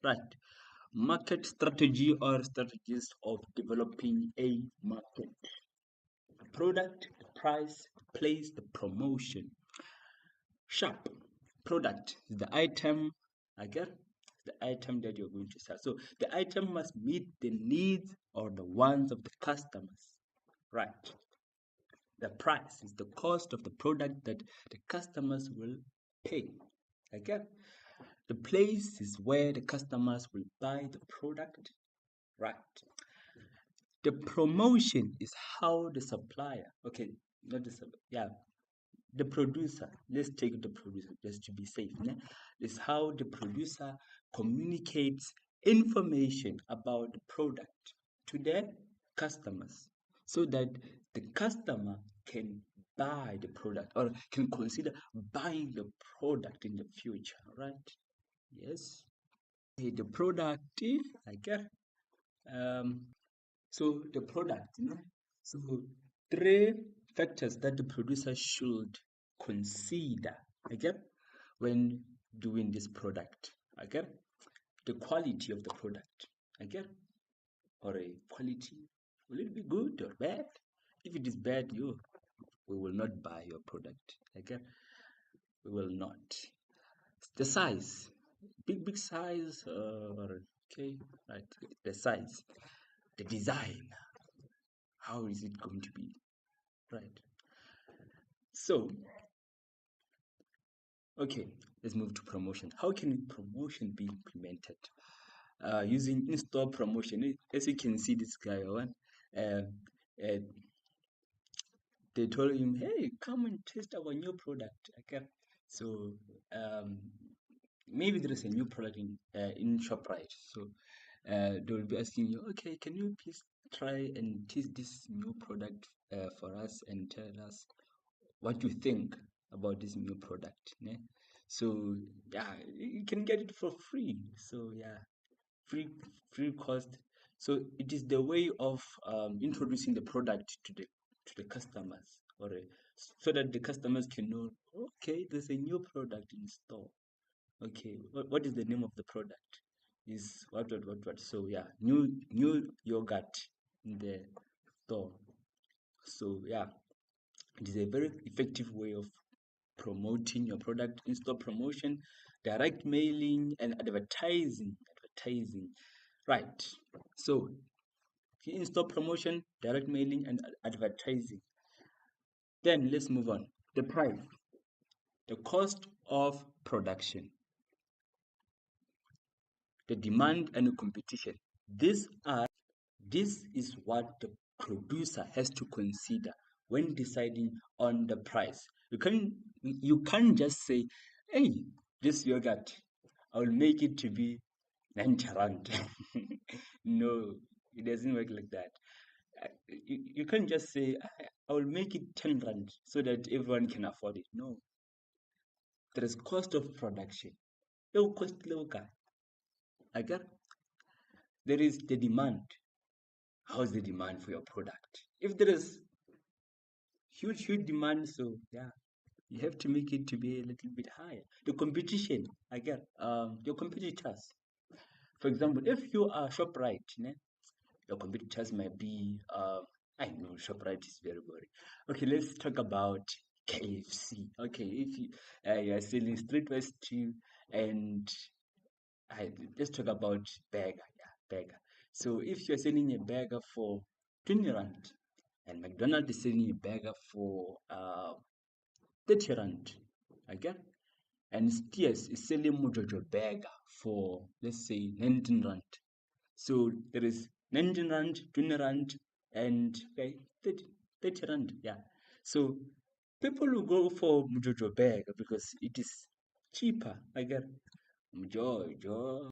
Right. Market strategy or strategies of developing a market. The product, the price, the place, the promotion. Sharp. Product is the item, I get the item that you're going to sell. So the item must meet the needs or the wants of the customers. Right. The price is the cost of the product that the customers will pay. Okay. The place is where the customers will buy the product. Right. The promotion is how the supplier, okay, not the yeah, the producer. Let's take the producer just to be safe. Né? Is how the producer communicates information about the product to their customers, so that the customer can buy the product or can consider buying the product in the future, right? Yes. Okay, the product, I get. So the product, so three factors that the producer should consider, okay, when doing this product, okay? The quality of the product, okay? Or a quality, will it be good or bad? If it is bad, we will not buy your product, okay? We will not. The size, big size, okay, right? The size, the design, how is it going to be, right? So, okay, let's move to promotion. How can promotion be implemented? Using in-store promotion. As you can see, this guy, they told him, hey, come and test our new product. Okay, so maybe there is a new product in ShopRite. So they will be asking you, okay, can you please try and test this new product for us and tell us what you think about this new product. Né? So yeah, you can get it for free. So yeah, free cost. So it is the way of introducing the product to the customers, or so that the customers can know, okay, there's a new product in store. Okay, what is the name of the product? Is what. So yeah, new yogurt in the store. So yeah, it is a very effective way of promoting your product. In-store promotion, direct mailing, and advertising. Right. So in-store promotion, direct mailing, and advertising. Then let's move on. The price, the cost of production, the demand and the competition. This is what the producer has to consider when deciding on the price. You can't just say, hey, this yogurt, I will make it to be 90 rand. No, it doesn't work like that. You can't just say, I will make it 10 rand so that everyone can afford it. No, there is cost of production. Low cost, low guy. Again, there is the demand. How's the demand for your product? If there is huge demand, so yeah, you have to make it to be a little bit higher. The competition, again, your competitors. For example, if you are ShopRite, your competitors might be, I know ShopRite is very boring. Okay, let's talk about KFC. Okay, if you are selling streetwise stew, and let's talk about burger. Yeah, burger. So if you're selling a burger for 20 rand, and McDonald's is selling a burger for 30 rand, okay? And Steers is selling Mojojo burger for, let's say, 19 rand. So there is 19 rand, 20 rand, and 30 rand. Yeah. So people will go for Mojojo burger because it is cheaper. I get Mojojo.